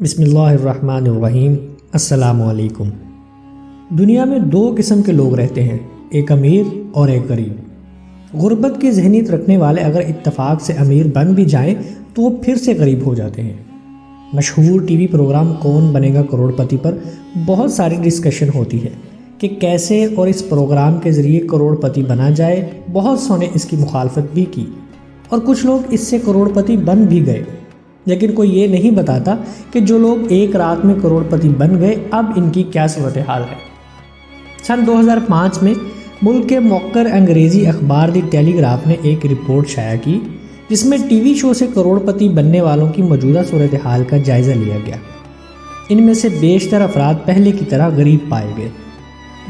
بسم اللہ الرحمن الرحیم۔ السلام علیکم۔ دنیا میں دو قسم کے لوگ رہتے ہیں، ایک امیر اور ایک غریب۔ غربت کی ذہنیت رکھنے والے اگر اتفاق سے امیر بن بھی جائیں تو وہ پھر سے غریب ہو جاتے ہیں۔ مشہور ٹی وی پروگرام کون بنے گا کروڑ پتی پر بہت ساری ڈسکشن ہوتی ہے کہ کیسے اور اس پروگرام کے ذریعے کروڑ پتی بنا جائے۔ بہت سو نے اس کی مخالفت بھی کی اور کچھ لوگ اس سے کروڑ پتی بن بھی گئے، لیکن کوئی یہ نہیں بتاتا کہ جو لوگ ایک رات میں کروڑ پتی بن گئے اب ان کی کیا صورتحال ہے۔ سن 2005 میں ملک کے موقر انگریزی اخبار دی ٹیلی گراف نے ایک رپورٹ شائع کی جس میں ٹی وی شو سے کروڑ پتی بننے والوں کی موجودہ صورتحال کا جائزہ لیا گیا۔ ان میں سے بیشتر افراد پہلے کی طرح غریب پائے گئے،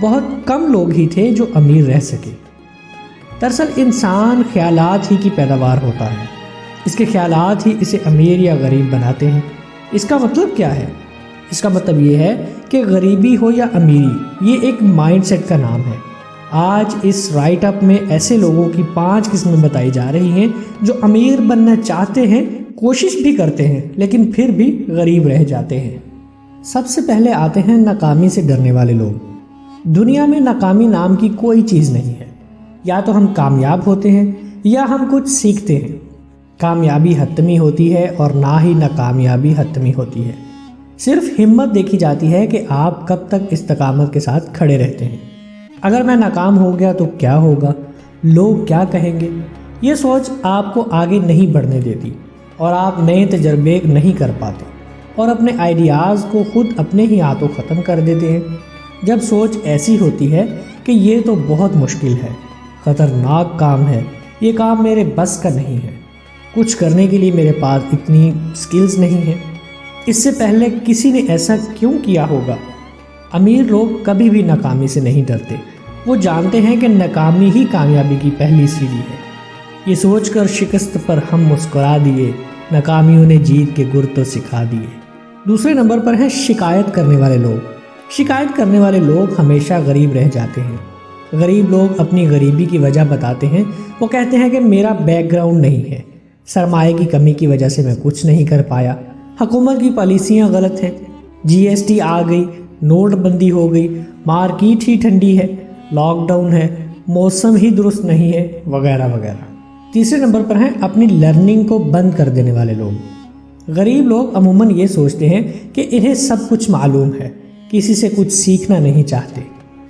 بہت کم لوگ ہی تھے جو امیر رہ سکے۔ دراصل انسان خیالات ہی کی پیداوار ہوتا ہے، اس کے خیالات ہی اسے امیر یا غریب بناتے ہیں۔ اس کا مطلب کیا ہے؟ اس کا مطلب یہ ہے کہ غریبی ہو یا امیری، یہ ایک مائنڈ سیٹ کا نام ہے۔ آج اس رائٹ اپ میں ایسے لوگوں کی 5 قسمیں بتائی جا رہی ہیں جو امیر بننا چاہتے ہیں، کوشش بھی کرتے ہیں، لیکن پھر بھی غریب رہ جاتے ہیں۔ سب سے پہلے آتے ہیں ناکامی سے ڈرنے والے لوگ۔ دنیا میں ناکامی نام کی کوئی چیز نہیں ہے، یا تو ہم کامیاب ہوتے ہیں یا ہم کچھ سیکھتے ہیں۔ کامیابی حتمی ہوتی ہے اور نہ ہی ناکامیابی حتمی ہوتی ہے، صرف ہمت دیکھی جاتی ہے کہ آپ کب تک استقامت کے ساتھ کھڑے رہتے ہیں۔ اگر میں ناکام ہو گیا تو کیا ہوگا، لوگ کیا کہیں گے، یہ سوچ آپ کو آگے نہیں بڑھنے دیتی اور آپ نئے تجربے نہیں کر پاتے اور اپنے آئیڈیاز کو خود اپنے ہی ہاتھوں ختم کر دیتے ہیں۔ جب سوچ ایسی ہوتی ہے کہ یہ تو بہت مشکل ہے، خطرناک کام ہے، یہ کام میرے بس کا نہیں ہے، کچھ کرنے کے لیے میرے پاس اتنی سکلز نہیں ہیں، اس سے پہلے کسی نے ایسا کیوں کیا ہوگا۔ امیر لوگ کبھی بھی ناکامی سے نہیں ڈرتے، وہ جانتے ہیں کہ ناکامی ہی کامیابی کی پہلی سیڑھی ہے۔ یہ سوچ کر شکست پر ہم مسکرا دیے، ناکامیوں نے جیت کے گر تو سکھا دیے۔ دوسرے نمبر پر ہیں شکایت کرنے والے لوگ۔ شکایت کرنے والے لوگ ہمیشہ غریب رہ جاتے ہیں۔ غریب لوگ اپنی غریبی کی وجہ بتاتے ہیں، وہ کہتے ہیں کہ میرا بیک گراؤنڈ نہیں ہے، سرمایہ کی کمی کی وجہ سے میں کچھ نہیں کر پایا، حکومت کی پالیسیاں غلط ہیں، جی ایس ٹی آ گئی، نوٹ بندی ہو گئی، مارکیٹ ہی ٹھنڈی ہے، لاک ڈاؤن ہے، موسم ہی درست نہیں ہے، وغیرہ وغیرہ۔ تیسرے نمبر پر ہیں اپنی لرننگ کو بند کر دینے والے لوگ۔ غریب لوگ عموماً یہ سوچتے ہیں کہ انہیں سب کچھ معلوم ہے، کسی سے کچھ سیکھنا نہیں چاہتے،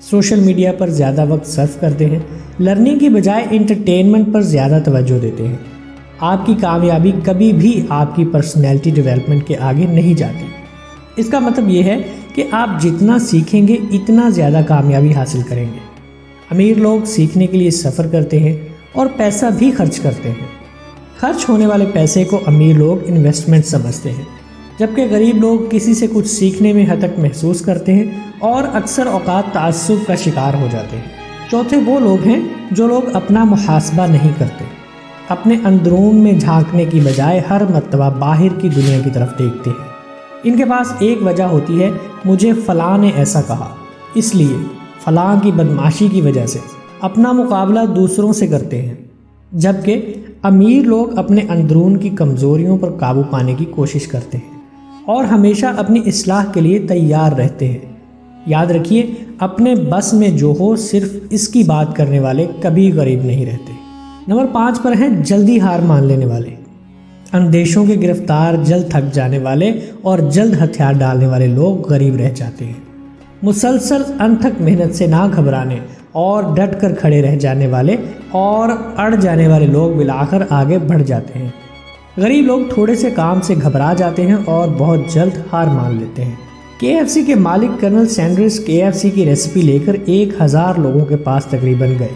سوشل میڈیا پر زیادہ وقت صرف کرتے ہیں، لرننگ کی بجائے انٹرٹینمنٹ پر زیادہ توجہ دیتے ہیں۔ آپ کی کامیابی کبھی بھی آپ کی پرسنالٹی ڈیولپمنٹ کے آگے نہیں جاتی۔ اس کا مطلب یہ ہے کہ آپ جتنا سیکھیں گے اتنا زیادہ کامیابی حاصل کریں گے۔ امیر لوگ سیکھنے کے لیے سفر کرتے ہیں اور پیسہ بھی خرچ کرتے ہیں۔ خرچ ہونے والے پیسے کو امیر لوگ انویسٹمنٹ سمجھتے ہیں، جبکہ غریب لوگ کسی سے کچھ سیکھنے میں حدق محسوس کرتے ہیں اور اکثر اوقات تعصب کا شکار ہو جاتے ہیں۔ چوتھے وہ لوگ ہیں جو لوگ اپنا محاسبہ نہیں کرتے، اپنے اندرون میں جھانکنے کی بجائے ہر مرتبہ باہر کی دنیا کی طرف دیکھتے ہیں۔ ان کے پاس ایک وجہ ہوتی ہے، مجھے فلاں نے ایسا کہا، اس لیے فلاں کی بدمعاشی کی وجہ سے اپنا مقابلہ دوسروں سے کرتے ہیں، جبکہ امیر لوگ اپنے اندرون کی کمزوریوں پر قابو پانے کی کوشش کرتے ہیں اور ہمیشہ اپنی اصلاح کے لیے تیار رہتے ہیں۔ یاد رکھیے، اپنے بس میں جو ہو صرف اس کی بات کرنے والے کبھی غریب نہیں رہتے۔ نمبر 5 پر ہیں جلدی ہار مان لینے والے۔ اندیشوں کے گرفتار، جلد تھک جانے والے اور جلد ہتھیار ڈالنے والے لوگ غریب رہ جاتے ہیں۔ مسلسل انتھک محنت سے نہ گھبرانے اور ڈٹ کر کھڑے رہ جانے والے اور اڑ جانے والے لوگ بالآخر آگے بڑھ جاتے ہیں۔ غریب لوگ تھوڑے سے کام سے گھبرا جاتے ہیں اور بہت جلد ہار مان لیتے ہیں۔ KFC کے مالک کرنل سینڈرس KFC کی ریسپی لے کر 1000 لوگوں کے پاس تقریباً گئے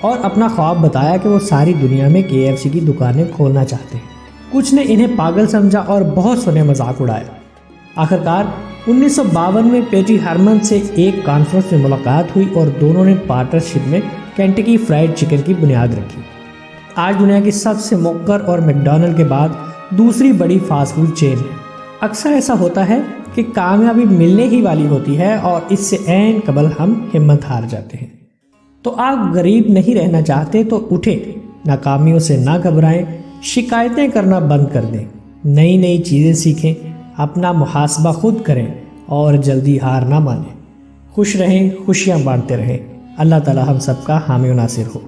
اور اپنا خواب بتایا کہ وہ ساری دنیا میں KFC کی دکانیں کھولنا چاہتے ہیں۔ کچھ نے انہیں پاگل سمجھا اور بہت سو نے مذاق اڑایا۔ آخرکار 1952 میں پیٹی ہرمن سے ایک کانفرنس میں ملاقات ہوئی اور دونوں نے پارٹنرشپ میں کینٹکی فرائیڈ چکن کی بنیاد رکھی۔ آج دنیا کی سب سے موقر اور میکڈونلڈ کے بعد دوسری بڑی فاسٹ فوڈ چین ہے۔ اکثر ایسا ہوتا ہے کہ کامیابی ملنے ہی والی ہوتی ہے اور اس سے عین قبل ہم ہمت ہار جاتے ہیں۔ تو آپ غریب نہیں رہنا چاہتے تو اٹھیں، ناکامیوں سے نہ گھبرائیں، شکایتیں کرنا بند کر دیں، نئی چیزیں سیکھیں، اپنا محاسبہ خود کریں اور جلدی ہار نہ مانیں۔ خوش رہیں، خوشیاں بانٹتے رہیں۔ اللہ تعالی ہم سب کا حامی و ناصر ہو۔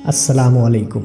السلام علیکم۔